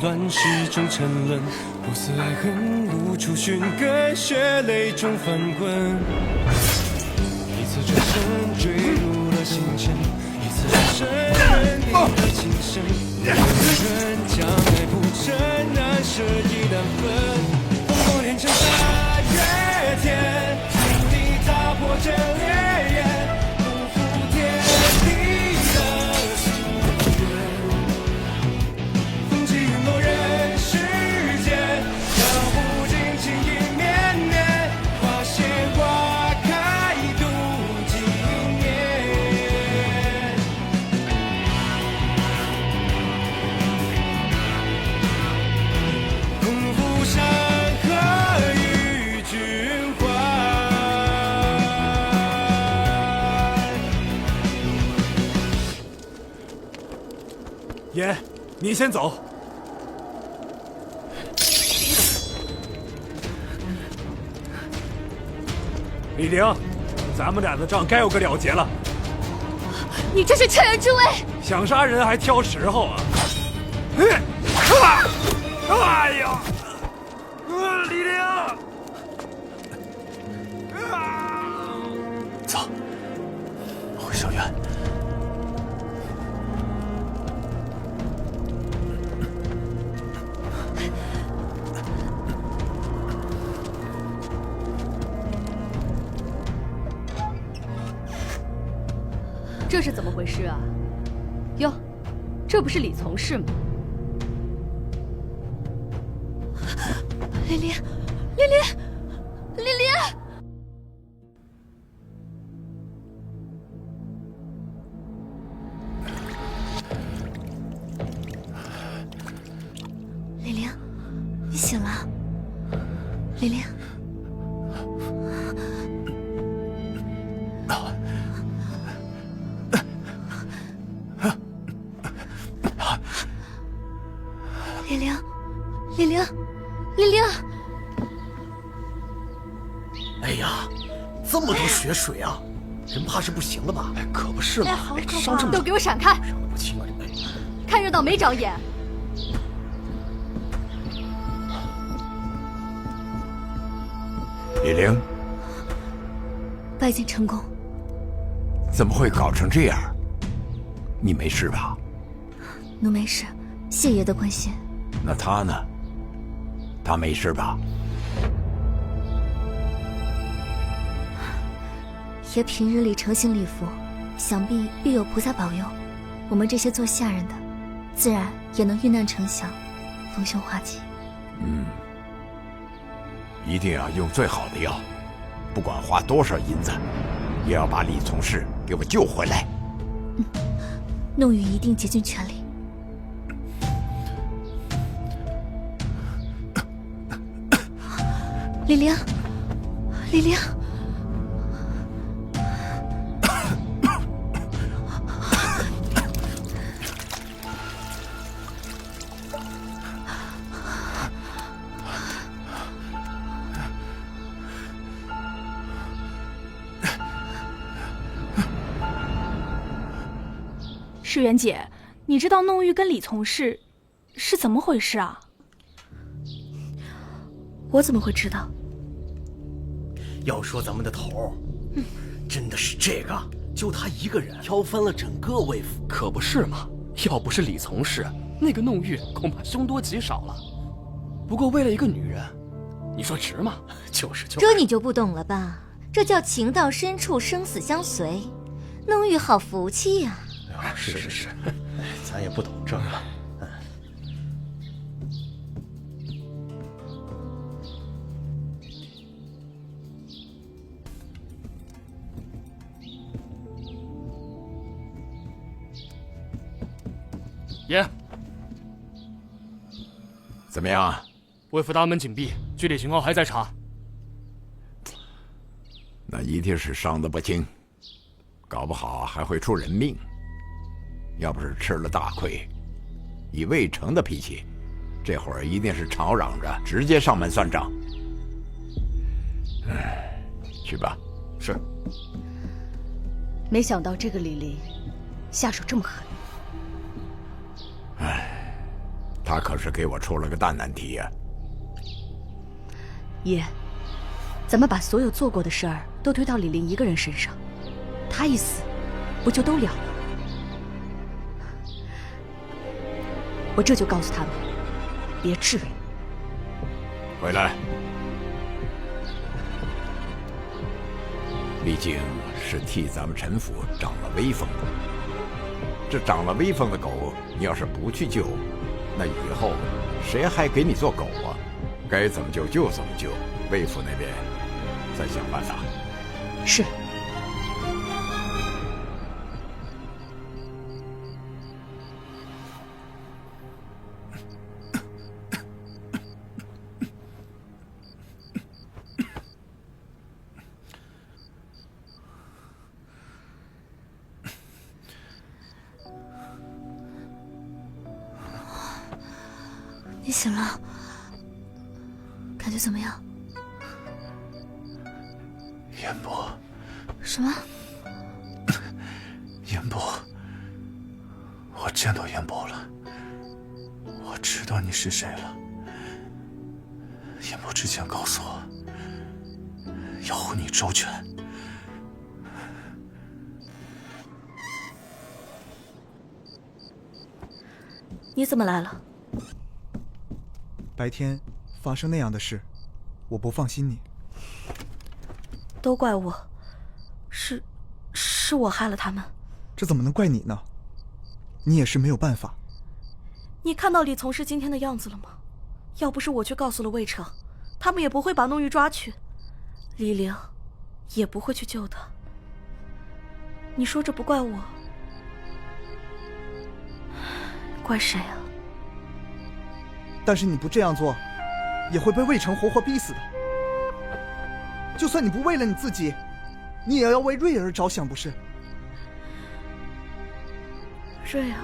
乱世中沉沦，不思爱恨无处寻根，血泪中翻滚。一次转身坠入了星辰，一次转身认定了情深。有人将爱铺陈，难舍亦难分。烽火连成大月天，命里踏破这烈焰，不负天地的夙愿。风起云落人世间，道不尽情意绵绵，花谢花开度几年。共赴山河与君欢。爷，你先走。李陵，咱们俩的账该有个了结了。你这是趁人之危！想杀人还挑时候啊！哎呀，李陵，走，回小院。这是怎么回事啊？哟，这不是李从事吗？琳琳，琳琳，琳琳！琳琳，你醒了？琳琳。李玲，李玲，李玲！哎呀，这么多血水啊，人怕是不行了吧？哎，可不是嘛！好可怕！伤这么都给我闪开！伤得不轻啊，这看热闹没长眼。李玲，拜见成功。怎么会搞成这样？你没事吧？奴没事，谢爷的关心。那他呢？他没事吧？爷平日里诚心礼佛，想必必有菩萨保佑。我们这些做下人的，自然也能遇难成祥，逢凶化吉。一定要用最好的药，不管花多少银子，也要把李从事给我救回来。弄玉一定竭尽全力。李玲，李玲，世媛姐，你知道弄玉跟李从事是怎么回事啊？我怎么会知道？要说咱们的头，真的是这个，就他一个人挑翻了整个魏府。可不是嘛！要不是李从事，那个弄玉恐怕凶多吉少了。不过为了一个女人，你说值吗？就是。这你就不懂了吧？这叫情到深处生死相随。弄玉好福气呀！是，咱也不懂这个。爷，怎么样？魏府大门紧闭，具体情况还在查。那一定是伤得不轻，搞不好还会出人命。要不是吃了大亏，以魏成的脾气，这会儿一定是吵嚷着直接上门算账。去吧。是。没想到这个李林下手这么狠。他可是给我出了个大难题呀。爷，咱们把所有做过的事儿都推到李林一个人身上，他一死，不就都了了？我这就告诉他们，别质疑。回来。毕竟是替咱们陈府长了威风。这长了威风的狗，你要是不去救，那以后谁还给你做狗啊？该怎么救就怎么救，魏府那边再想办法。是。你醒了，感觉怎么样？烟波。什么？烟波，我见到烟波了，我知道你是谁了。烟波之前告诉我，要护你周全。你怎么来了？白天发生那样的事，我不放心你。都怪我，是我害了他们。这怎么能怪你呢？你也是没有办法。你看到李从事今天的样子了吗？要不是我去告诉了魏成，他们也不会把弄玉抓去，李陵也不会去救他。你说这不怪我，怪谁啊？但是你不这样做，也会被魏成活活逼死的。就算你不为了你自己，你也要为瑞儿着想，不是？瑞儿，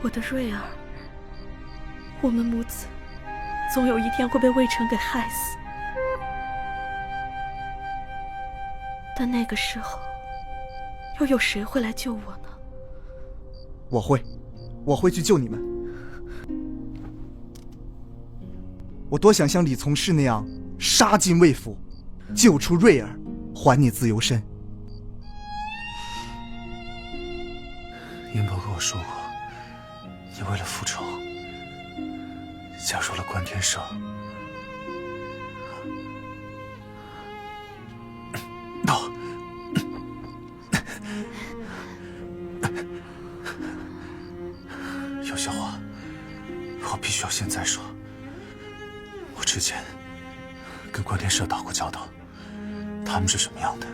我的瑞儿，我们母子总有一天会被魏成给害死。但那个时候，又有谁会来救我呢？我会去救你们。我多想像李从事那样杀进魏府，救出瑞儿，还你自由身。烟波跟我说过，你为了复仇，加入了观天社。不，有些话我必须要现在说。我之前跟观天社打过交道，他们是什么样的，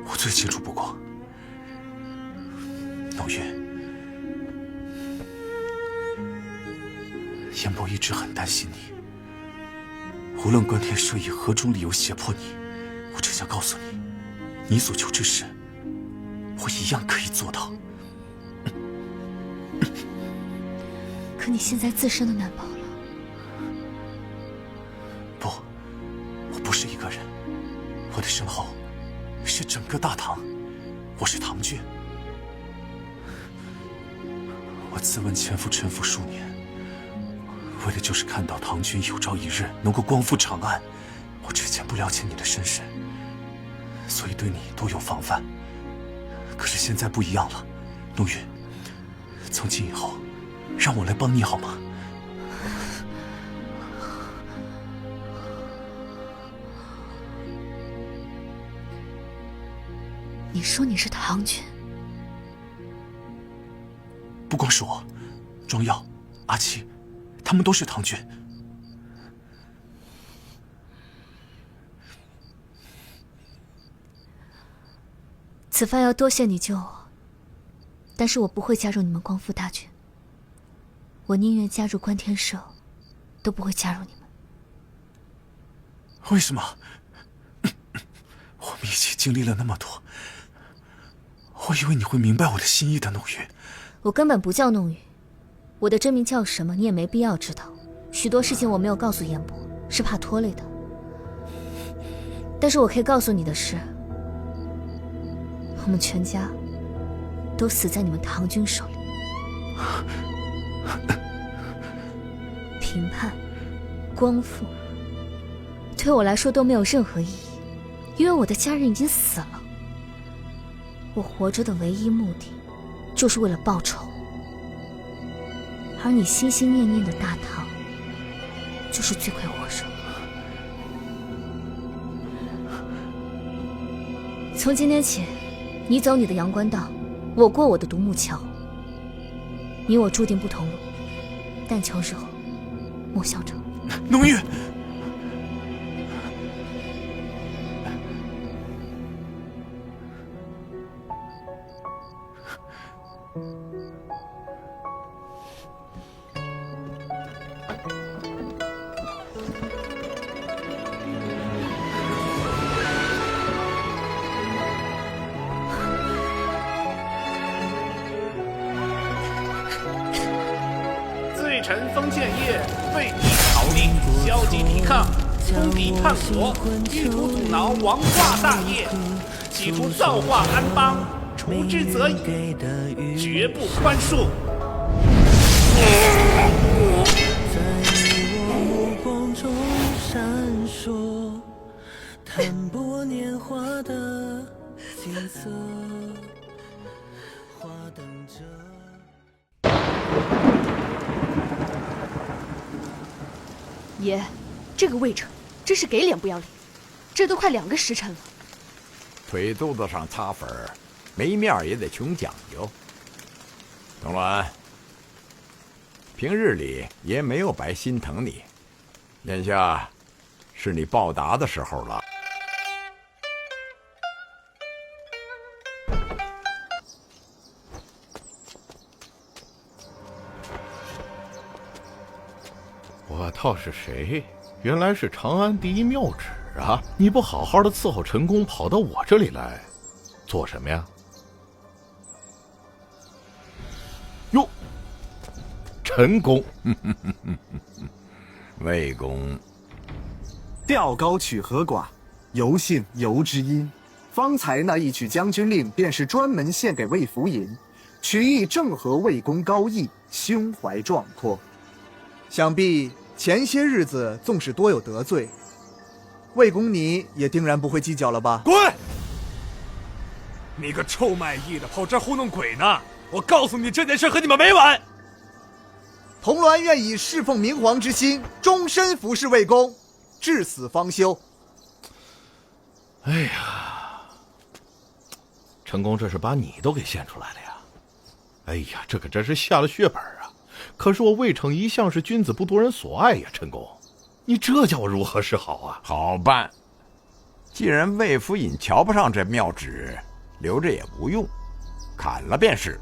我最清楚不过。弄玉，烟波一直很担心你。无论观天社以何种理由胁迫你，我只想告诉你，你所求之事，我一样可以做到。可你现在自身都难保了。不，我不是一个人，我的身后是整个大唐，我是唐军。我自问潜伏陈府数年，为的就是看到唐军有朝一日能够光复长安。我之前不了解你的身世，所以对你多有防范。可是现在不一样了，弄玉，从今以后，让我来帮你好吗？你说你是唐军？不光是我，庄耀、阿七，他们都是唐军。此番要多谢你救我，但是我不会加入你们光复大军。我宁愿加入观天社，都不会加入你们。为什么？我们一起经历了那么多，我以为你会明白我的心意的，弄玉。我根本不叫弄玉，我的真名叫什么，你也没必要知道。许多事情我没有告诉彦博，是怕拖累他。但是我可以告诉你的是，我们全家都死在你们唐军手里。评判、光复，对我来说都没有任何意义，因为我的家人已经死了。我活着的唯一目的，就是为了报仇。而你心心念念的大唐，就是罪魁祸首。从今天起，你走你的阳关道，我过我的独木桥。你我注定不同路，但求日后莫相争。弄玉，罪臣封建业，为逆朝令，消极抵抗，通敌叛国，意图阻挠王化大业，企图造化安邦，除之则已，绝不宽恕。淡泊年华的景色，花等着。爷，这个魏成真是给脸不要脸，这都快2个时辰了。腿肚子上擦粉儿，没面儿也得穷讲究。董鸾，平日里爷没有白心疼你，眼下是你报答的时候了。我倒是谁？原来是长安第一妙旨啊！你不好好的伺候陈宫，跑到我这里来，做什么呀？哟，陈宫，魏公，调高曲和寡，尤姓尤之音。方才那一曲将军令，便是专门献给魏福尹，曲意正合魏公高义，胸怀壮阔。想必前些日子纵使多有得罪，魏公你也定然不会计较了吧？滚！你个臭卖艺的，跑这儿糊弄鬼呢！我告诉你，这件事和你们没完。童鸾愿以侍奉明皇之心，终身服侍魏公，至死方休。哎呀，陈宫这是把你都给献出来了呀！哎呀，这可真是下了血本啊！可是我魏成一向是君子不夺人所爱呀，陈公，你这叫我如何是好啊？好办，既然魏福尹瞧不上这妙旨，留着也无用，砍了便是。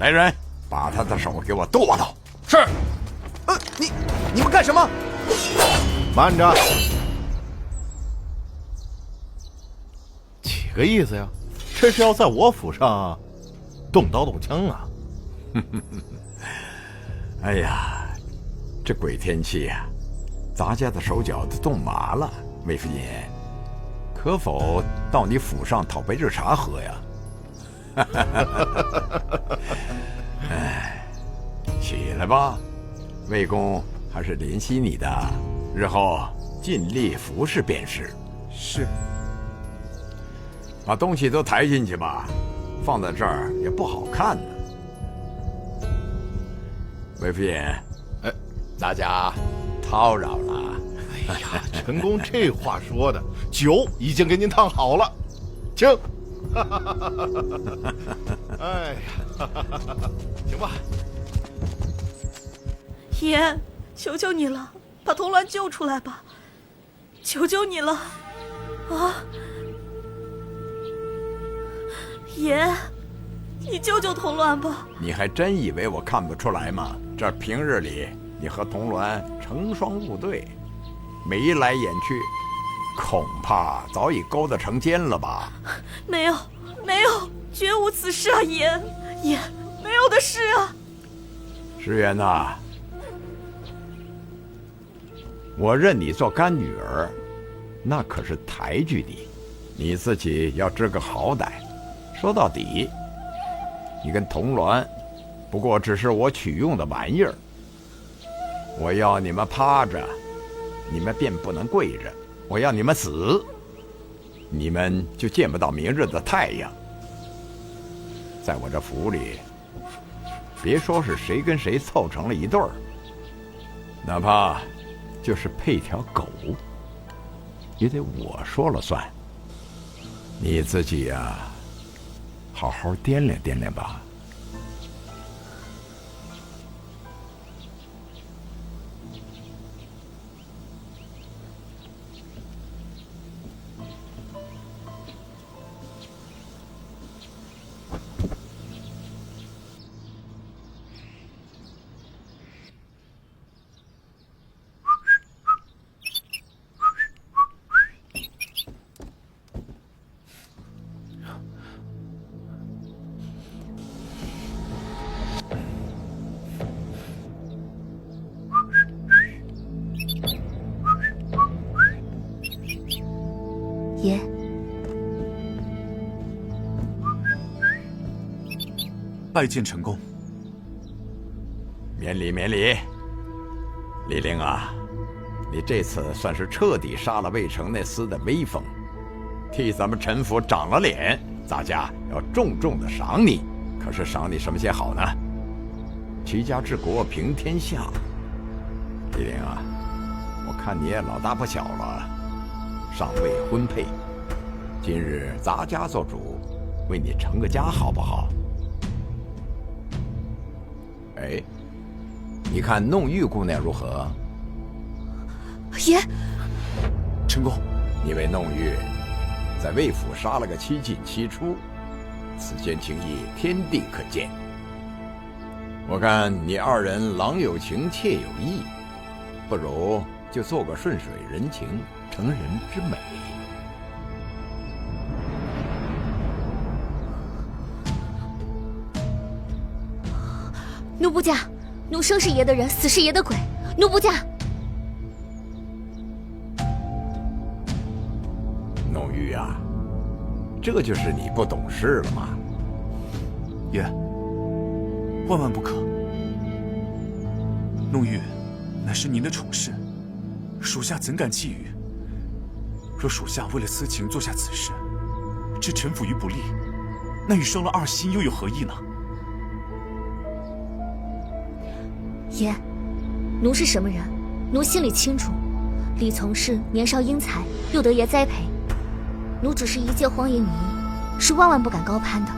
来人，把他的手给我剁了。是。你们干什么？慢着，几个意思呀？这是要在我府上动刀动枪啊！哎呀，这鬼天气呀，咱家的手脚都冻麻了。魏夫人，可否到你府上讨杯热茶喝呀？哎，起来吧，魏公还是怜惜你的，日后尽力服侍便是。是。把东西都抬进去吧，放在这儿也不好看呢。魏夫人，大家叨扰了。哎呀，陈公这话说的，酒已经给您烫好了，请。哎呀，行吧。爷，求求你了，把童鸾救出来吧，求求你了，啊！爷，你救救童鸾吧！你还真以为我看不出来吗？这平日里你和童鸾成双入对，眉来眼去，恐怕早已勾搭成奸了吧？没有，没有，绝无此事啊！爷，没有的事啊！石原呐，我认你做干女儿，那可是抬举你，你自己要知个好歹。说到底，你跟童鸾不过只是我取用的玩意儿。我要你们趴着，你们便不能跪着；我要你们死，你们就见不到明日的太阳。在我这府里，别说是谁跟谁凑成了一对儿，哪怕就是配条狗，也得我说了算。你自己呀，好好掂量掂量吧。爷，拜见陈公。免礼免礼。李陵啊，你这次算是彻底杀了魏城那厮的威风，替咱们陈府长了脸，大家要重重的赏你。可是赏你什么些好呢？齐家治国平天下。李陵啊，我看你也老大不小了，尚未婚配，今日咱家做主，为你成个家好不好？哎，你看弄玉姑娘如何？爷，陈公，你为弄玉在魏府杀了个7进7出，此间情谊天地可见。我看你二人郎有情妾有意，不如就做个顺水人情，成人之美。奴不嫁，奴生是爷的人，死是爷的鬼，奴不嫁。弄玉啊，这就是你不懂事了吗？爷，万万不可。弄玉乃是您的宠室，属下怎敢觊觎？若属下为了私情做下此事，置陈府于不利，那与生了二心又有何异呢？爷，奴是什么人，奴心里清楚。李从事年少英才，又得爷栽培，奴只是一介荒野女医，是万万不敢高攀的。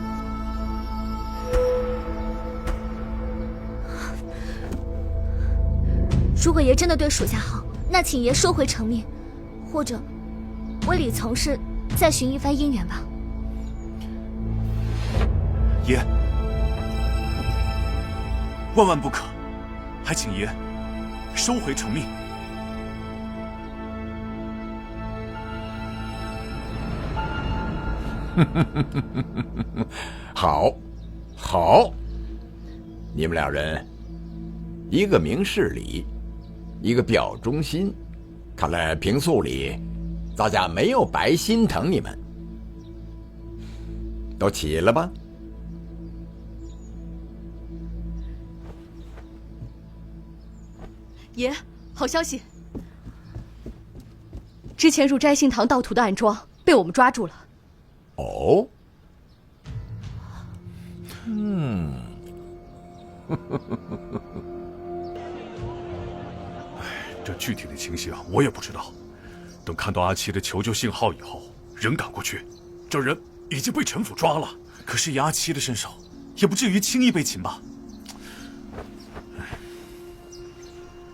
如果爷真的对属下好，那请爷收回成命，或者为李从事再寻一番姻缘吧。爷，万万不可，还请爷收回成命。好，好，你们两人，一个明事理，一个表忠心，看来平素里，大家没有白心疼你们。都起了吧。爷，好消息！之前入摘星堂盗图的暗桩被我们抓住了。哦，这具体的情形我也不知道。等看到阿七的求救信号以后，人赶过去，这人已经被陈府抓了。可是以阿七的身手，也不至于轻易被擒吧？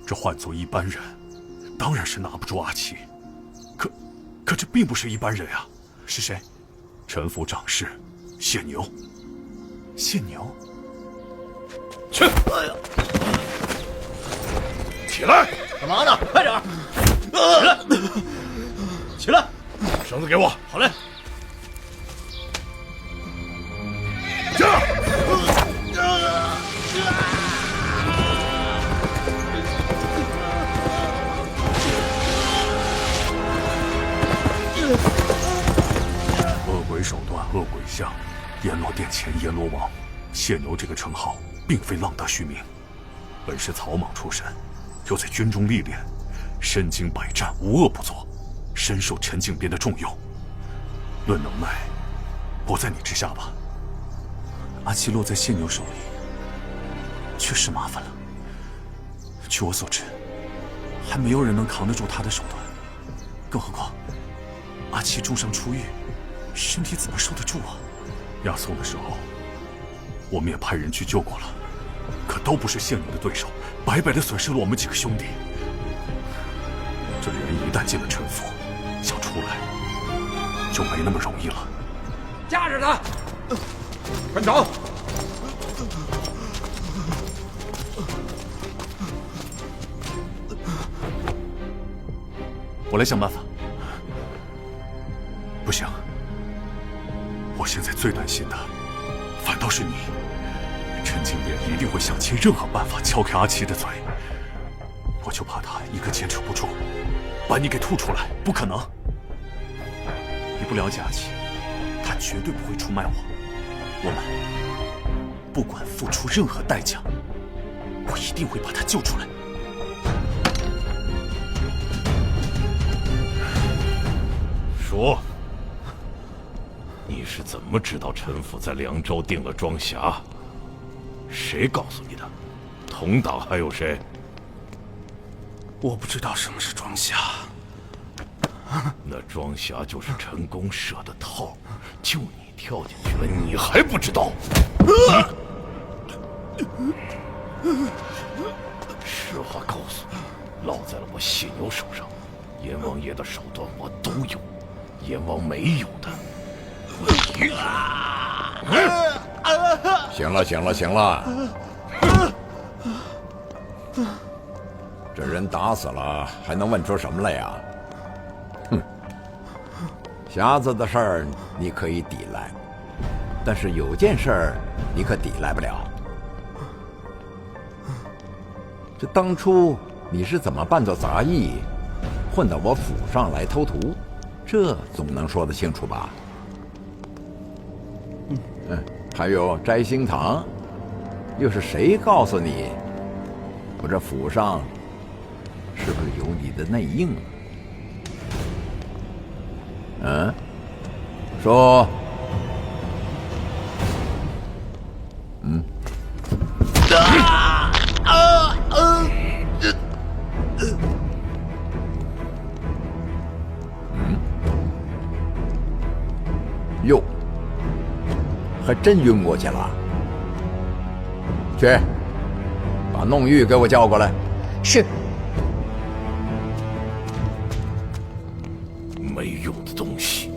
这换做一般人，当然是拿不住阿七。可这并不是一般人啊！是谁？陈府长侍谢牛。谢牛，去！哎呀，起来！干嘛呢？快点！起来！起来！把绳子给我。好嘞。驾！恶鬼手段，恶鬼相，阎罗殿前阎罗王。谢牛这个称号并非浪得虚名，本是草莽出身，又在军中历练，身经百战，无恶不作，深受陈靖边的重用。论能耐，不在你之下吧？阿七落在谢牛手里，确实麻烦了。据我所知，还没有人能扛得住他的手段，更何况阿七重伤出狱，身体怎么受得住啊？押送的时候，我们也派人去救过了，可都不是谢牛的对手，白白的损失了我们几个兄弟。这人一旦进了陈府，想出来就没那么容易了。架着他，快走！我来想办法。不行，我现在最担心的反倒是你。陈靖边一定会想尽任何办法敲开阿七的嘴，我就怕他一个坚持不住，把你给吐出来。不可能，你不了解阿七，他绝对不会出卖我。我们不管付出任何代价，我一定会把他救出来。说，你是怎么知道陈府在凉州定了庄匣？谁告诉你的？同党还有谁？我不知道什么是庄匣。那庄匣就是陈公设的套，就你跳进去了，你还不知道？实话告诉你，落在了我谢牛手上。阎王爷的手段我都有，阎王没有的，我一个。行了，行了，行了，这人打死了，还能问出什么来呀？哼，匣子的事儿你可以抵赖，但是有件事儿你可抵赖不了。这当初你是怎么扮作杂役，混到我府上来偷徒？这总能说得清楚吧？还有摘星堂，又是谁告诉你我这府上是不是有你的内应？嗯，说，哟，还真晕过去了。去，把弄玉给我叫过来。是。没用的东西。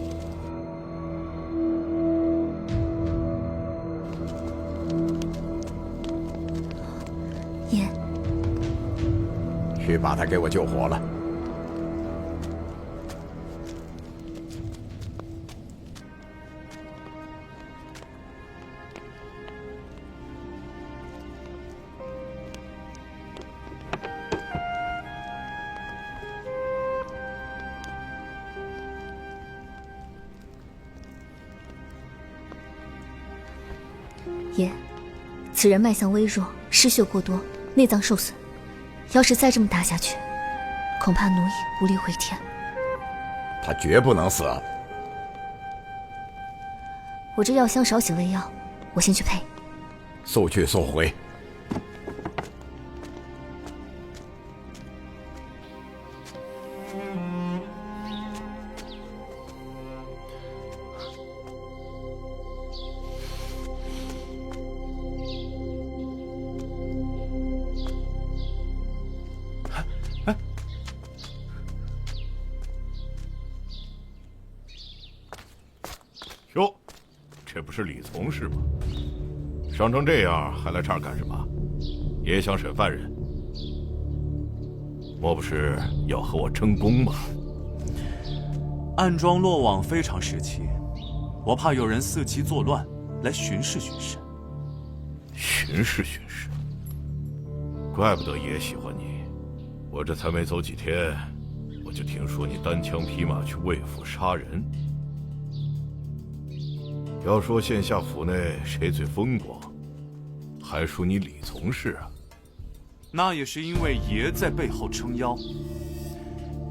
爷，去把他给我救活了。爷，此人脉象微弱，失血过多，内脏受损。要是再这么打下去，恐怕奴役无力回天。他绝不能死。我这药箱少许胃药，我先去配。速去速回。哟，这不是李从是吗？伤成这样还来这儿干什么？也想审犯人？莫不是要和我争功吗？暗桩落网非常时期，我怕有人伺机作乱，来巡视巡视。巡视巡视，怪不得爷喜欢你。我这才没走几天，我就听说你单枪匹马去魏府杀人。要说县下府内谁最风光，还属你李从事啊。那也是因为爷在背后撑腰。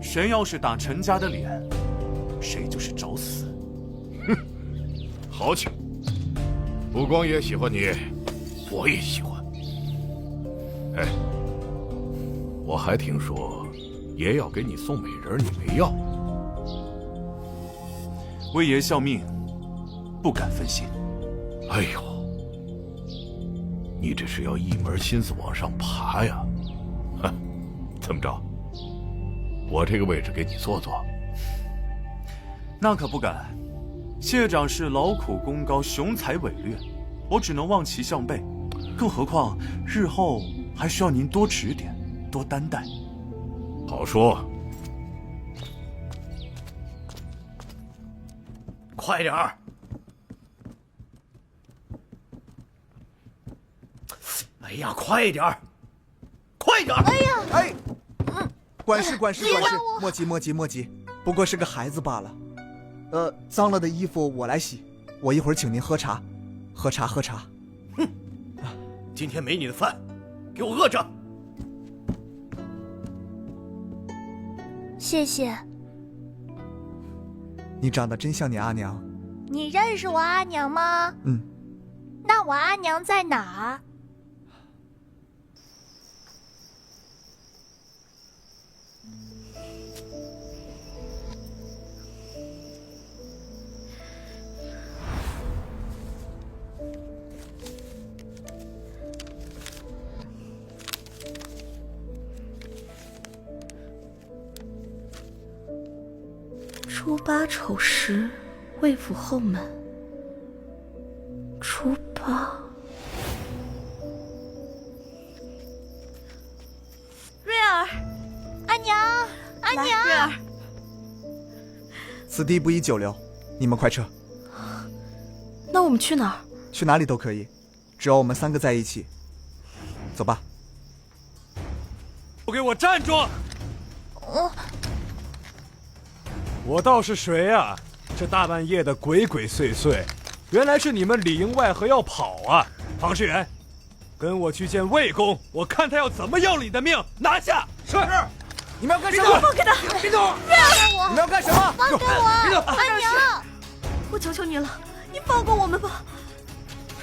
谁要是打陈家的脸，谁就是找死。哼，豪气！不光爷喜欢你，我也喜欢。哎，我还听说爷要给你送美人，你没要。为爷效命，不敢分心。哎呦，你这是要一门心思往上爬呀？哼，怎么着？我这个位置给你坐坐？那可不敢。谢长是劳苦功高，雄才伟略，我只能望其项背。更何况日后还需要您多指点，多担待。好说。快点儿！哎呀，快点儿！快点儿！哎呀！哎，管事，莫急莫急，不过是个孩子罢了。脏了的衣服我来洗，我一会儿请您喝茶。喝茶。哼，今天没你的饭，给我饿着。谢谢。你长得真像你阿娘。你认识我阿娘吗？嗯。那我阿娘在哪儿？初八丑时，魏府后门。初八，瑞儿，阿娘，瑞儿，此地不宜久留，你们快撤。那我们去哪儿？去哪里都可以，只要我们3个在一起。走吧。都给我站住！我倒是谁啊？这大半夜的鬼鬼祟祟，原来是你们里应外合要跑啊！庞士元，跟我去见魏公，我看他要怎么要你的命！拿下！是。你们要干什么？放开他！别动！你们要干什么？放开我！阿娘，我求求你了，你放过我们吧！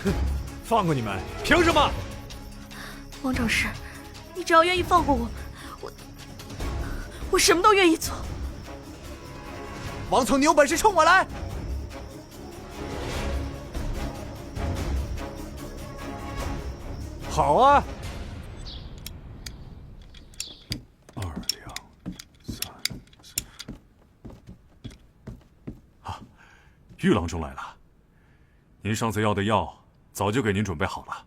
哼，放过你们？凭什么？王长史，你只要愿意放过我们，我什么都愿意做。王总，你有本事冲我来！好啊！2两3。啊，玉郎中来了。您上次要的药早就给您准备好了。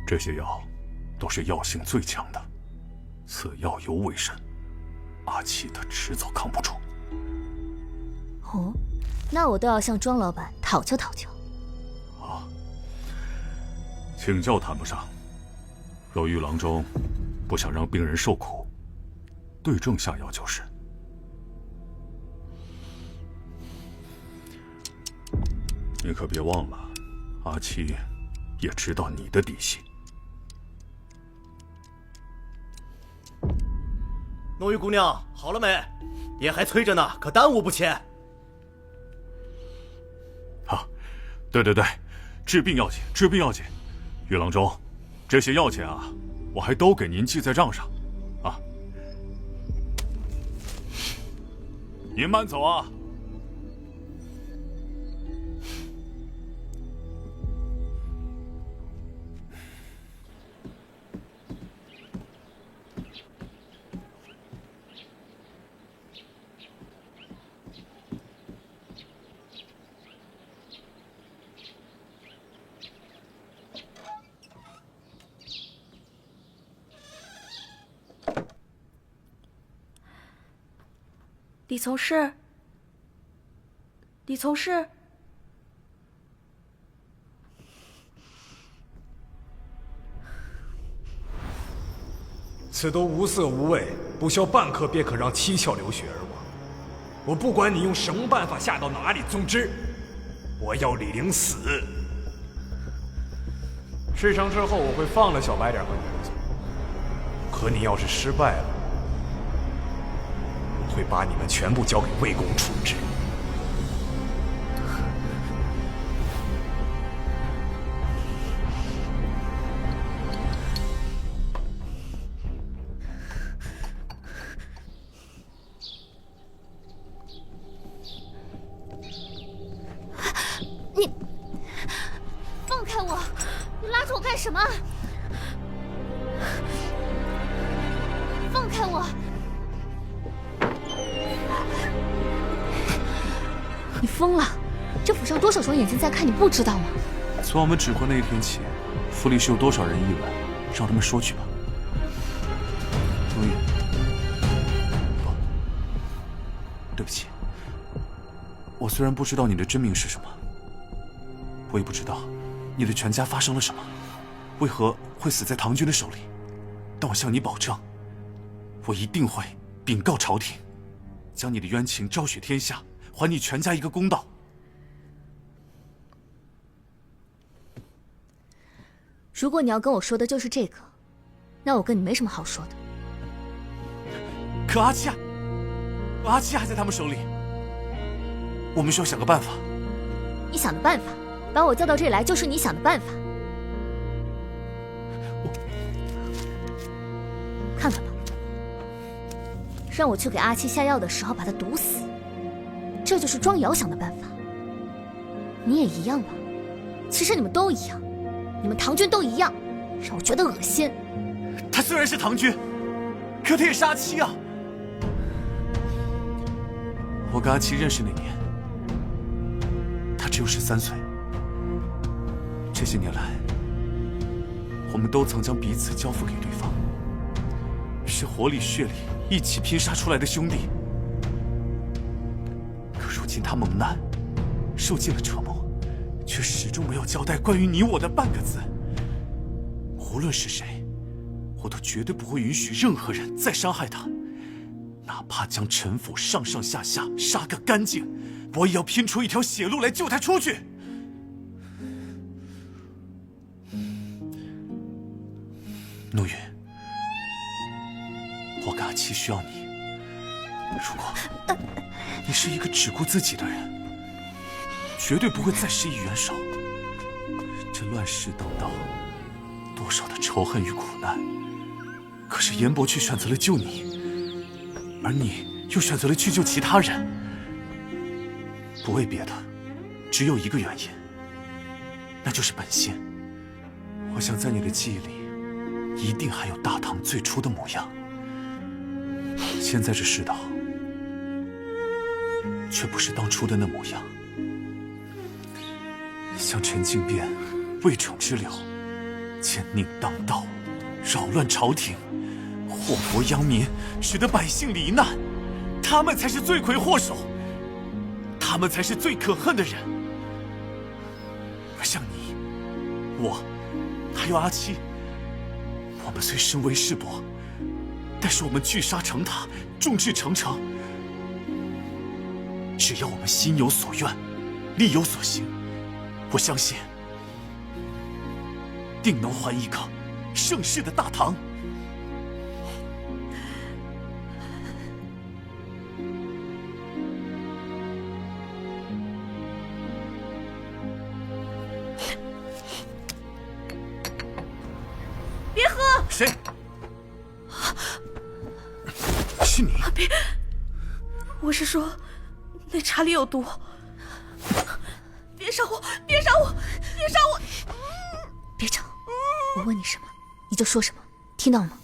这些药都是药性最强的，此药尤为甚，阿七他迟早扛不住。哦，那我倒要向庄老板讨教讨教。啊，请教谈不上。若玉郎中不想让病人受苦，对症下药就是。你可别忘了，阿七也知道你的底细。诺玉姑娘，好了没？爷还催着呢，可耽误不前。啊，对，治病要紧，治病要紧。玉郎中，这些药钱啊，我还都给您记在账上，啊。您慢走啊。李从事，李从事。此都无色无味，不消半刻便可让七窍流血而亡。我不管你用什么办法下到哪里，总之，我要李陵死。事成之后，我会放了小白脸和女子。可你要是失败了，我会把你们全部交给魏公处置。你放开我！你拉着我干什么？放开我！你疯了！这府上多少双眼睛在看，你不知道吗？从我们指挥那一天起，府里是有多少人意外，让他们说去吧。冬雨，不，对不起，我虽然不知道你的真名是什么，我也不知道你的全家发生了什么，为何会死在唐军的手里，但我向你保证，我一定会禀告朝廷，将你的冤情昭雪天下，还你全家一个公道。如果你要跟我说的就是这个，那我跟你没什么好说的。可阿七还在他们手里，我们需要想个办法。你想的办法，把我叫到这里来就是你想的办法。看看吧，让我去给阿七下药的时候把他毒死，这就是庄瑶想的办法。你也一样吧？其实你们都一样，你们唐军都一样，让我觉得恶心。他虽然是唐军，可他也是阿七啊！我跟阿七认识那年，他只有13岁。这些年来，我们都曾将彼此交付给对方，是活里血里一起拼杀出来的兄弟。可如今他蒙难，受尽了折磨，却始终没有交代关于你我的半个字。无论是谁，我都绝对不会允许任何人再伤害他，哪怕将陈府上上下下杀个干净，我也要拼出一条血路来救他出去。怒云，我跟阿七需要你。如果你是一个只顾自己的人，绝对不会再施以援手。这乱世当道，多少的仇恨与苦难，可是严伯却选择了救你，而你又选择了去救其他人。不为别的，只有一个原因，那就是本心。我想在你的记忆里，一定还有大唐最初的模样。现在这世道，却不是当初的那模样。像陈靖变、魏宠之流，奸佞当道，扰乱朝廷，祸国殃民，使得百姓罹难，他们才是罪魁祸首，他们才是最可恨的人。而像你、我，还有阿七，我们虽身为世伯，但是我们聚沙成塔，众志成城。只要我们心有所愿，力有所行，我相信定能还一个盛世的大唐。别喝！谁？是你？别！我是说，那茶里有毒。别杀我！别杀我！别杀我！别吵！我问你什么，你就说什么，听到了吗？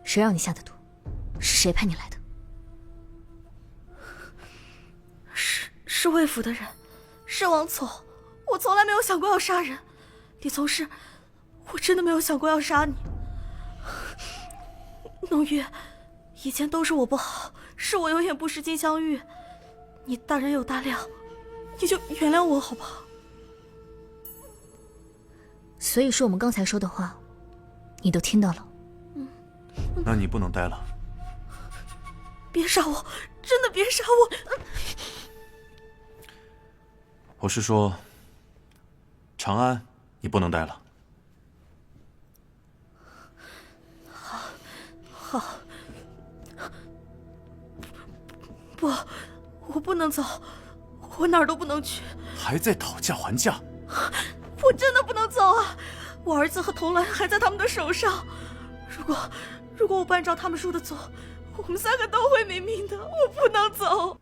谁让你下的毒？是谁派你来的？是魏府的人，是王总。我从来没有想过要杀人，李从事，我真的没有想过要杀你。弄玉，以前都是我不好，是我有眼不识金镶玉，你大人有大量，你就原谅我好不好？所以说我们刚才说的话，你都听到了。那你不能待了。别杀我，真的别杀我！我是说，长安，你不能待了。好，不，我不能走，我哪儿都不能去。还在讨价还价？我真的不能走啊！我儿子和童兰还在他们的手上，如果我不按照他们说的走，我们3个都会没命的。我不能走。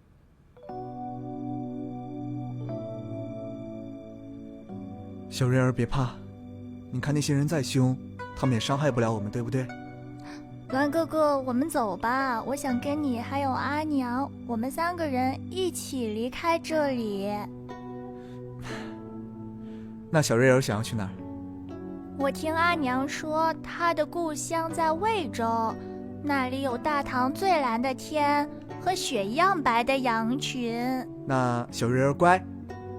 小瑞儿别怕，你看那些人再凶，他们也伤害不了我们，对不对？栾哥哥，我们走吧，我想跟你还有阿娘，我们3个人一起离开这里。那小瑞儿想要去哪儿？我听阿娘说，她的故乡在魏州，那里有大唐最蓝的天和雪一样白的羊群。那小瑞儿乖，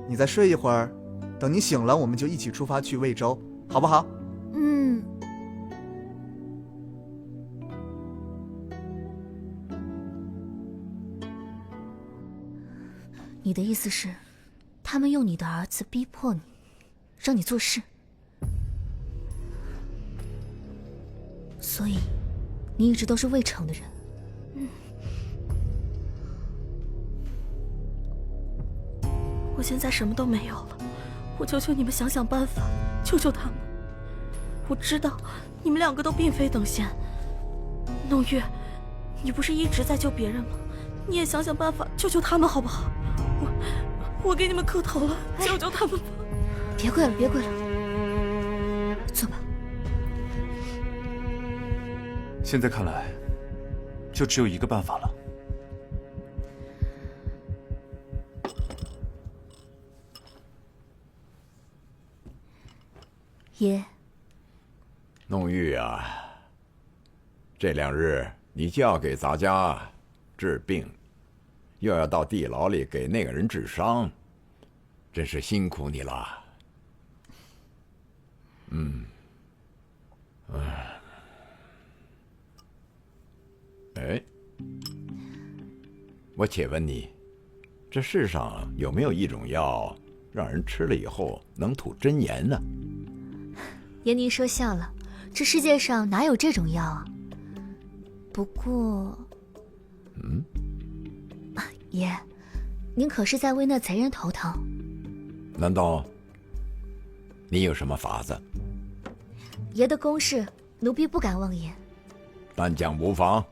你再睡一会儿，等你醒了，我们就一起出发去魏州，好不好？嗯。你的意思是，他们用你的儿子逼迫你，让你做事，所以你一直都是魏城的人。我现在什么都没有了，我求求你们想想办法，救救他们。我知道你们2个都并非等闲。弄月，你不是一直在救别人吗？你也想想办法救救他们好不好？我给你们磕头了，救救他们吧！别跪了，别跪了，坐吧。现在看来，就只有一个办法了。爷，弄玉啊，这2日你就要给咱家治病，又要到地牢里给那个人治伤，真是辛苦你了。哎，我且问你，这世上有没有一种药，让人吃了以后能吐真言呢？爷您说笑了，这世界上哪有这种药啊？不过，爷，您可是在为那贼人头疼？难道你有什么法子？爷的公事，奴婢不敢妄言。但讲无妨。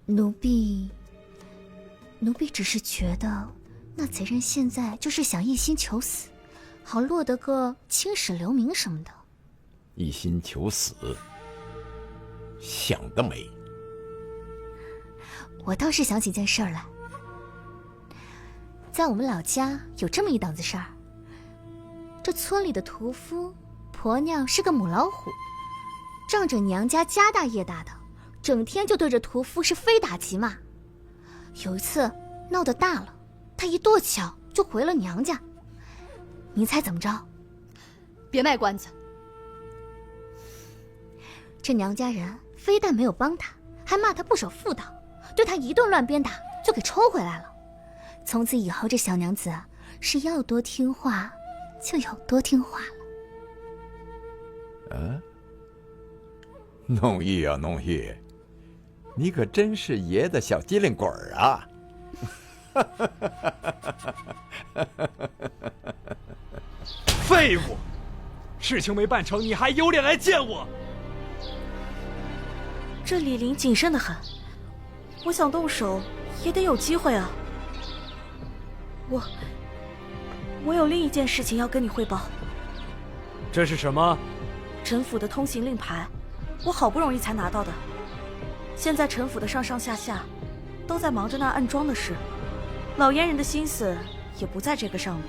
奴婢只是觉得，那贼人现在就是想一心求死，好落得个青史留名什么的。一心求死，想得美。我倒是想起件事儿来，在我们老家有这么一档子事儿。这村里的屠夫婆娘是个母老虎，仗着娘家家大业大的，整天就对着屠夫是非打即骂。有一次闹得大了，她一跺脚就回了娘家。您猜怎么着？别卖关子。这娘家人非但没有帮她，还骂她不守妇道，对她一顿乱鞭打，就给抽回来了。从此以后，这小娘子啊，是要多听话就有多听话了。弄玉啊弄玉，你可真是爷的小机灵鬼儿啊！废物！事情没办成，你还有脸来见我？这李林谨慎得很，我想动手也得有机会啊。我有另一件事情要跟你汇报。这是什么？陈府的通行令牌，我好不容易才拿到的。现在陈府的上上下下都在忙着那暗桩的事，老阉人的心思也不在这个上面。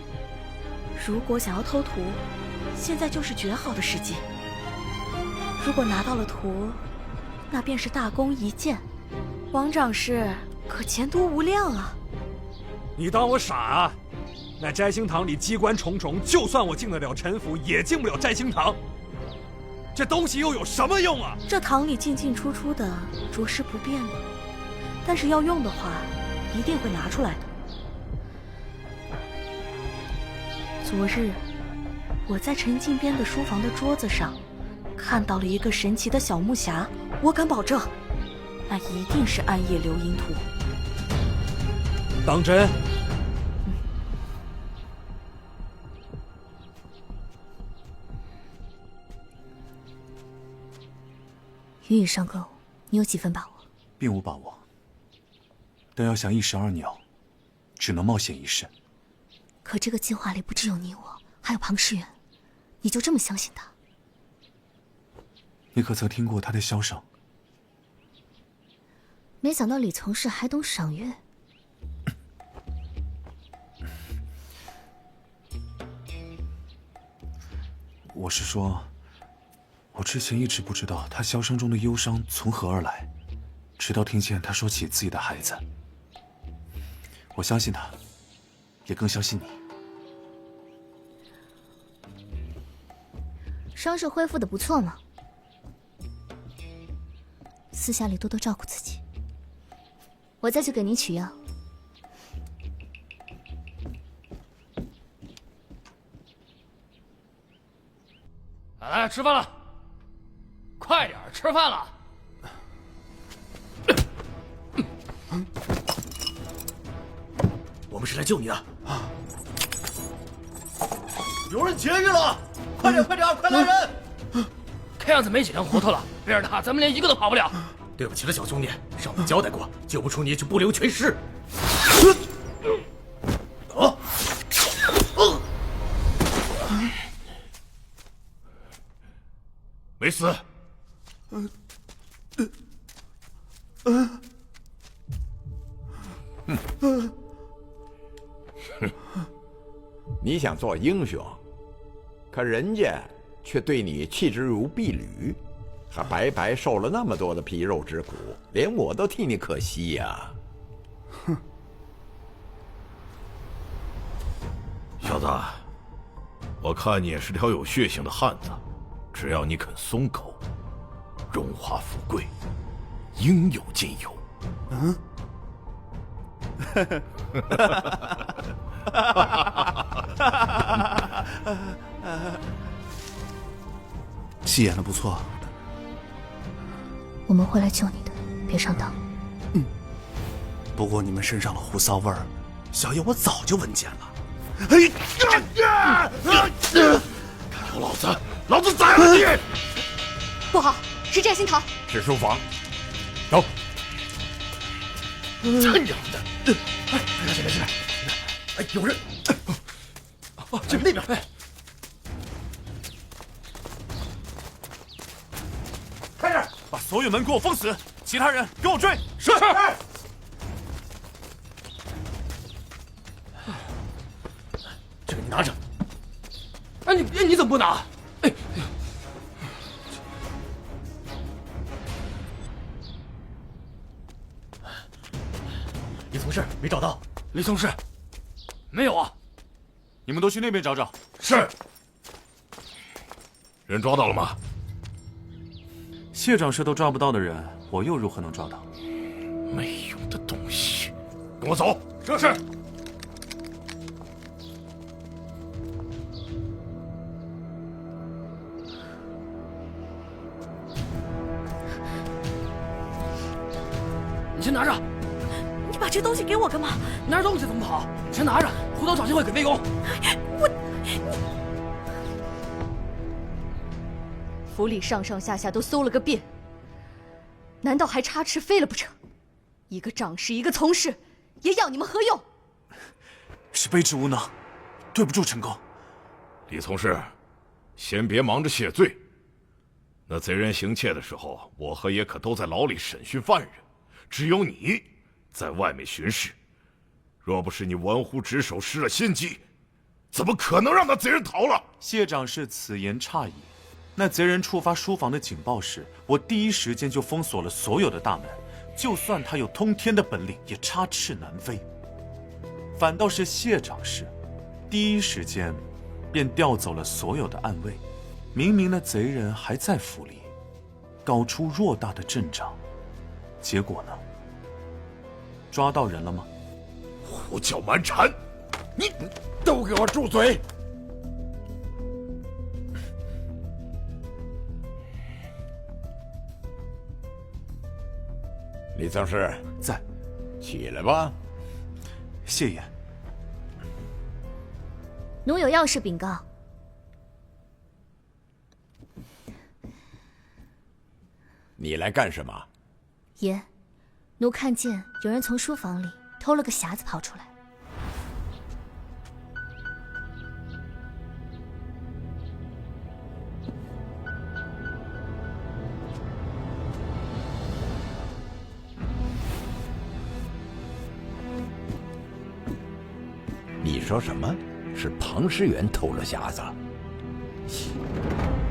如果想要偷图，现在就是绝好的时机。如果拿到了图，那便是大功一件，王长士可前途无量啊！你当我傻啊？那摘星堂里机关重重，就算我进得了陈府，也进不了摘星堂。这东西又有什么用啊？这堂里进进出出的，着实不便利，但是要用的话，一定会拿出来的。昨日，我在陈静边的书房的桌子上，看到了一个神奇的小木匣，我敢保证，那一定是暗夜流阴图。当真？鱼与上钩，你有几分把握？并无把握，但要想一石二鸟，只能冒险一试。可这个计划里不只有你我，还有庞士元，你就这么相信他？你可曾听过他的箫声？没想到李从事还懂赏月。我是说，我之前一直不知道他箫声中的忧伤从何而来，直到听见他说起自己的孩子。我相信他，也更相信你。伤势恢复的不错嘛，私下里多多照顾自己。我再去给您取药。来，吃饭了，快点吃饭了。我们是来救你的。有人劫狱了！快点，快点，快来人！看样子没几条活头了，贝尔塔，咱们连一个都跑不了。对不起了，小兄弟，上次交代过，救不出你就不留全尸。走。没死。你想做英雄，可人家却对你弃之如敝履，还白白受了那么多的皮肉之苦，连我都替你可惜呀！哼，小子，我看你也是条有血性的汉子，只要你肯松口，荣华富贵应有尽有。嗯。戏演的不错，我们会来救你的，别上当。不过你们身上的胡骚味儿，小爷我早就闻见了。看着老子，老子宰了你！不好，是摘星堂，是书房，走。真娘的！哎，没事没事。哎，有人！哦，这边那边。开始，把所有门给我封死，其他人跟我追。是。这个你拿着。哎，你怎么不拿？哎。李从事没找到。李从事，没有啊。你们都去那边找找。是。人抓到了吗？谢长士都抓不到的人，我又如何能抓到？没用的东西，跟我走。是。你先拿着。你把这东西给我干嘛？拿着东西怎么跑？先拿着，回头找机会给魏公。府里上上下下都搜了个遍，难道还插翅飞了不成？一个长士，一个从事，也要你们何用？是卑职无能，对不住陈公。李从事，先别忙着谢罪。那贼人行窃的时候，我和爷可都在牢里审讯犯人，只有你在外面巡视。若不是你玩忽职守，失了先机，怎么可能让那贼人逃了？谢长士此言差矣。那贼人触发书房的警报时，我第一时间就封锁了所有的大门，就算他有通天的本领，也插翅难飞。反倒是谢长士，第一时间便调走了所有的暗卫。明明那贼人还在府里，搞出偌大的阵仗，结果呢？抓到人了吗？胡搅蛮缠！你都给我住嘴！李曾氏在，起来吧。谢爷。奴有要事禀告。你来干什么？爷，奴看见有人从书房里偷了个匣子跑出来。你说什么？是庞师元偷了匣子？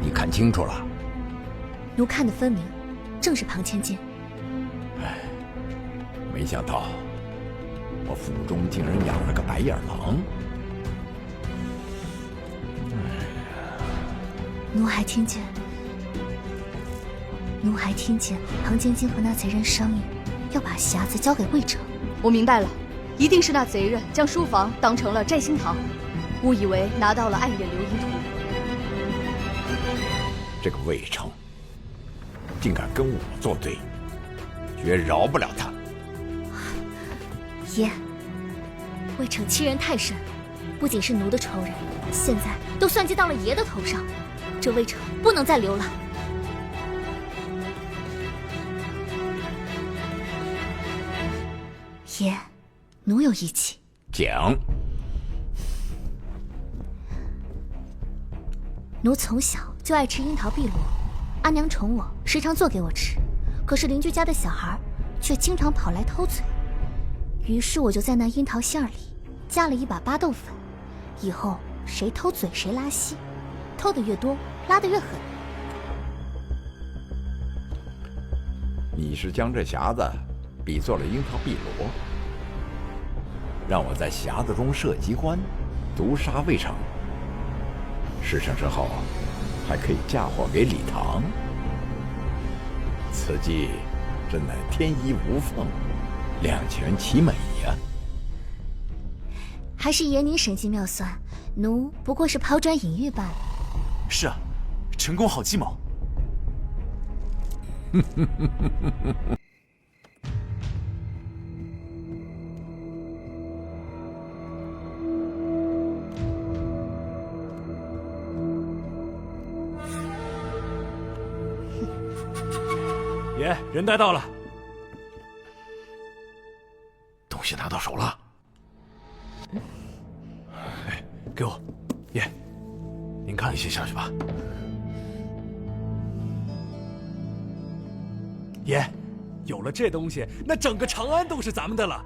你看清楚了？奴看得分明，正是庞千金。没想到我府中竟然养了个白眼狼。奴还听见庞千金和那贼人商议，要把匣子交给魏成。我明白了，一定是那贼人将书房当成了摘星堂，误以为拿到了暗夜流萤图。这个魏成竟敢跟我作对，绝饶不了他。爷，魏成欺人太甚，不仅是奴的仇人，现在都算计到了爷的头上。这魏成不能再留了。爷，奴有义气。讲。奴从小就爱吃樱桃碧螺，阿娘宠我，时常做给我吃。可是邻居家的小孩却经常跑来偷嘴，于是我就在那樱桃馅儿里加了一把巴豆粉，以后谁偷嘴谁拉稀，偷的越多，拉得越狠。你是将这匣子比作了樱桃碧螺，让我在匣子中设机关，毒杀魏成。事成之后，还可以嫁祸给李唐。此计真乃天衣无缝，两全其美呀！还是爷您神机妙算，奴不过是抛砖引玉罢了。是啊，陈公好计谋。爷，人带到了。东西拿到手了。哎，给我，爷，您看，你先下去吧。爷，有了这东西，那整个长安都是咱们的了。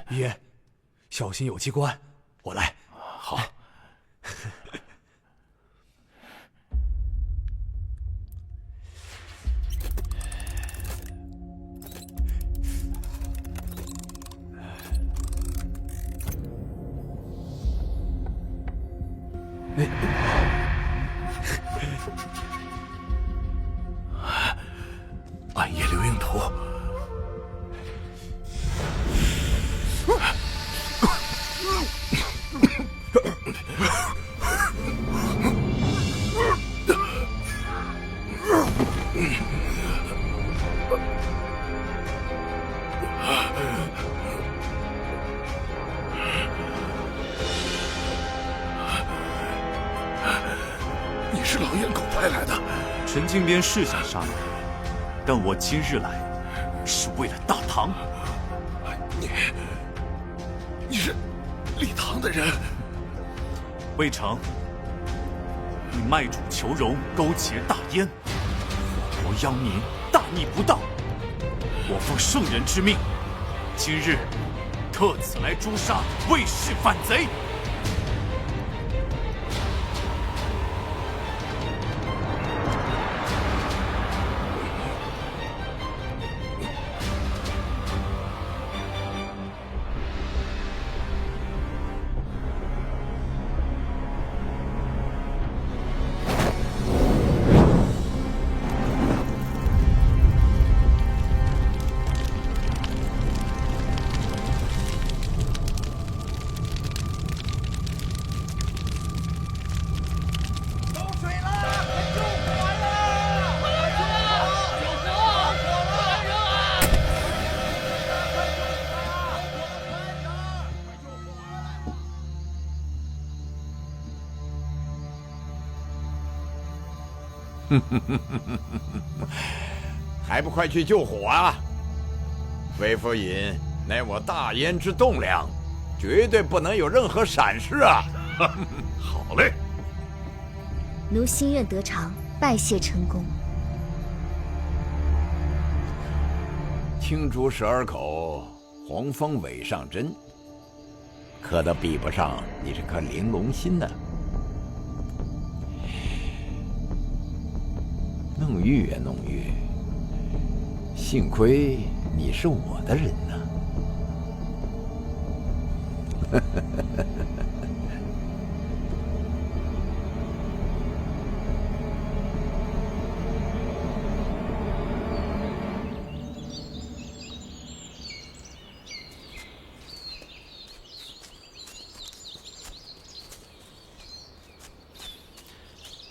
爷，小心有机关，我来。好。暗夜流萤图。你是狼烟口派来的？陈靖边是想杀我，但我今日来是为了大唐。你是李唐的人？魏成，你卖主求荣，勾结大燕，祸国殃民，大逆不道。我奉圣人之命，今日特此来诛杀魏氏反贼。还不快去救火啊！魏府尹乃我大燕之栋梁，绝对不能有任何闪失啊！好嘞，奴心愿得偿，拜谢陈公。青竹十二口，黄蜂尾上针，可都比不上你这颗玲珑心呢。弄玉啊，弄玉，幸亏你是我的人呐。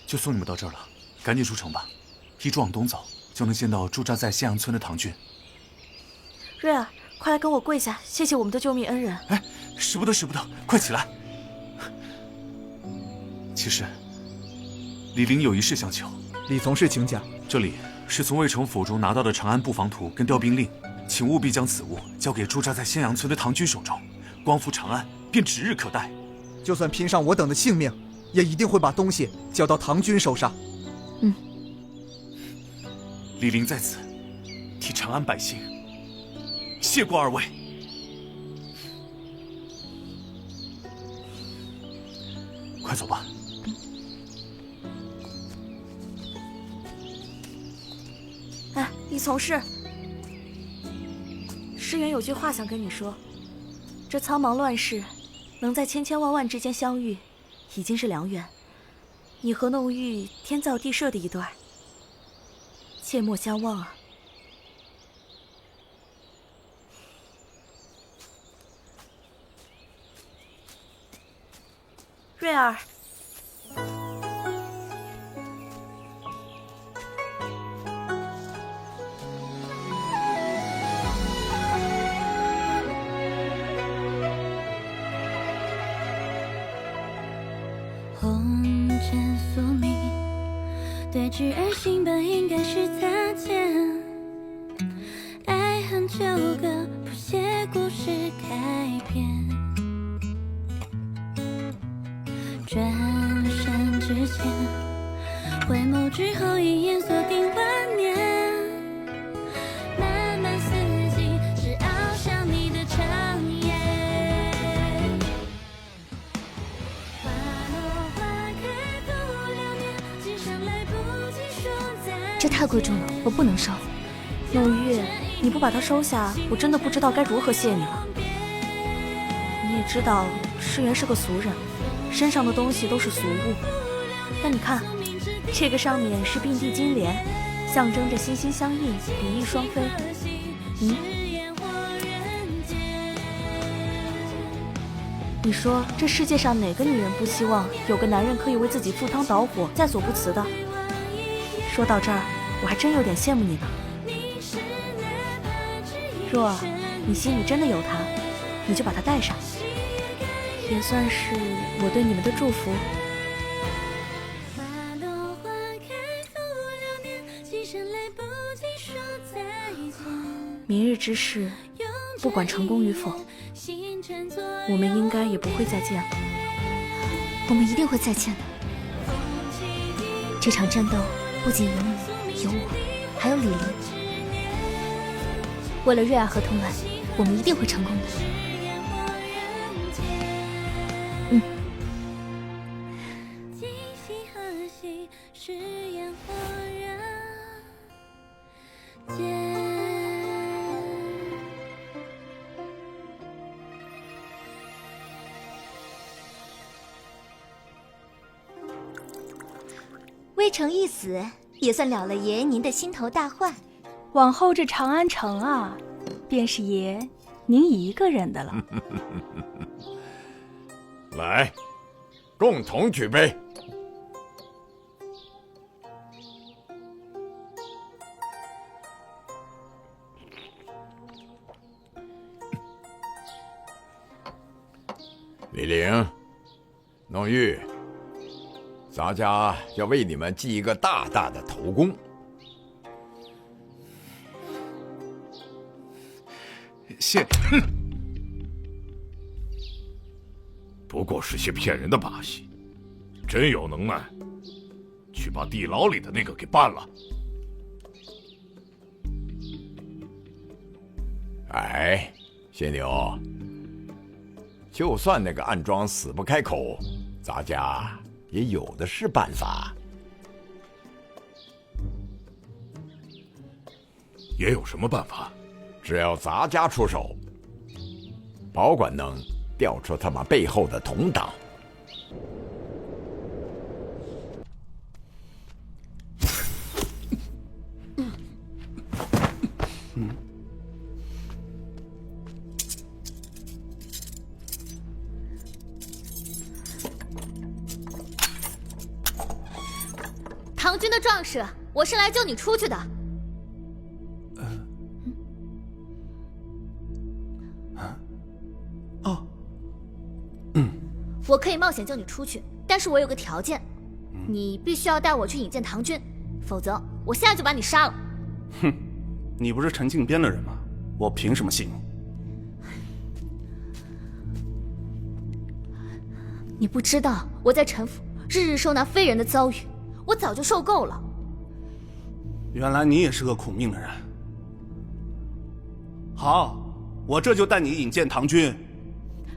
就送你们到这儿了，赶紧出城吧。一直往东走，就能见到驻扎在咸阳村的唐军。瑞儿，快来跟我跪下，谢谢我们的救命恩人。哎，使不得，使不得，快起来！其实，李陵有一事相求。李从事，请讲。这里是从魏城府中拿到的长安布防图跟调兵令，请务必将此物交给驻扎在咸阳村的唐军手中，光复长安便指日可待。就算拼上我等的性命，也一定会把东西交到唐军手上。李陵在此替长安百姓谢过二位。快走吧。哎，李从事，师远有句话想跟你说，这苍茫乱世，能在千千万万之间相遇，已经是良缘。你和弄玉天造地设的一对，切莫相忘啊！瑞儿，红尘宿命，对峙而行本应该是擦肩。爱恨纠葛，谱写故事开篇。转身之前，回眸之后，一眼锁定万年。漫漫四季，是翱翔你的长夜。花落花开不了年，今生来不及说再见。这太贵重了，我不能收。弄玉，你不把它收下，我真的不知道该如何谢你了。你也知道，世元是个俗人。身上的东西都是俗物，但你看，这个上面是并蒂金莲，象征着心心相印，比翼双飞。你说这世界上哪个女人不希望有个男人可以为自己赴汤蹈火，在所不辞的？说到这儿，我还真有点羡慕你呢。若你心里真的有他，你就把他带上。也算是我对你们的祝福。明日之事，不管成功与否，我们应该也不会再见了。我们一定会再见的。这场战斗不仅有你，有我，还有李陵。为了瑞儿和童兰，我们一定会成功的。今夕何夕，誓言火热间。微城一死，也算了了爷您的心头大患。往后这长安城啊，便是爷您一个人的了。来，共同举杯。李陵、弄玉，咱家要为你们记一个大大的头功。谢。不过是些骗人的把戏，真有能耐，去把地牢里的那个给办了。哎，谢牛，就算那个暗桩死不开口，咱家也有的是办法。也有什么办法？只要咱家出手，保管能调出他们背后的同党。唐军的壮士，我是来救你出去的。我可以冒险救你出去，但是我有个条件，你必须要带我去引荐唐军，否则我现在就把你杀了。哼，你不是陈靖边的人吗？我凭什么信你？你不知道我在陈府日日受那非人的遭遇，我早就受够了。原来你也是个苦命的人。好，我这就带你引荐唐军。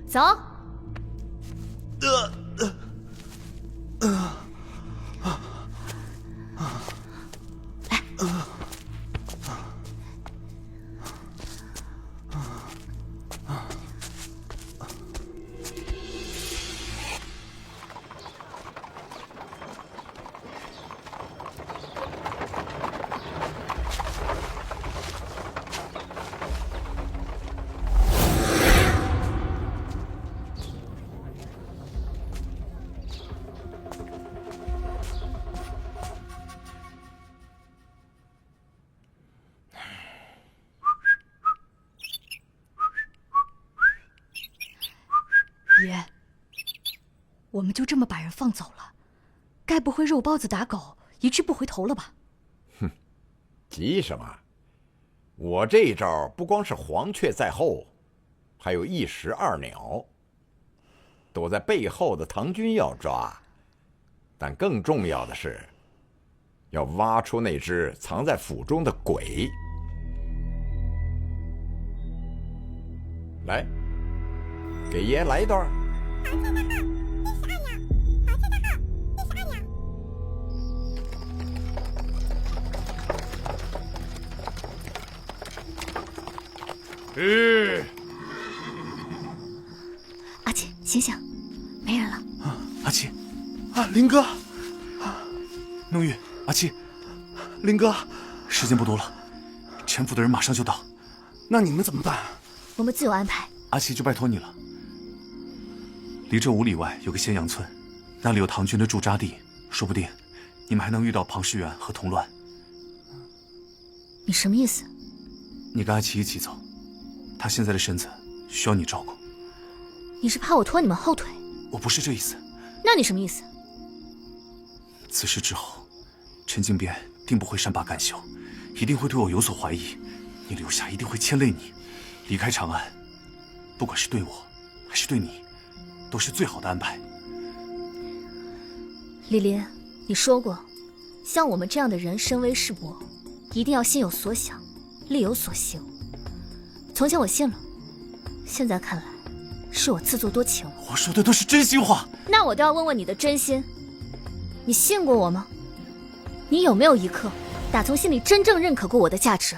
走。爷，我们就这么把人放走了，该不会肉包子打狗，一去不回头了吧？哼，急什么？我这一招不光是黄雀在后，还有一石二鸟。躲在背后的唐军要抓，但更重要的是，要挖出那只藏在府中的鬼。来，给爷来一段。阿七，醒醒，没人了。阿七，林哥，弄玉，阿七，林哥，时间不多了，陈府的人马上就到。那你们怎么办？我们自有安排。阿七就拜托你了。离这5里外有个咸阳村，那里有唐军的驻扎地，说不定你们还能遇到庞士元和童乱。你什么意思？你跟阿七一起走，他现在的身子需要你照顾。你是怕我拖你们后腿？我不是这意思。那你什么意思？此事之后，陈靖边定不会善罢甘休，一定会对我有所怀疑。你留下一定会牵累你。离开长安，不管是对我还是对你，都是最好的安排。李林，你说过，像我们这样的人身微势薄，一定要心有所想，力有所行。从前我信了，现在看来，是我自作多情。我说的都是真心话。那我都要问问你的真心，你信过我吗？你有没有一刻打从心里真正认可过我的价值？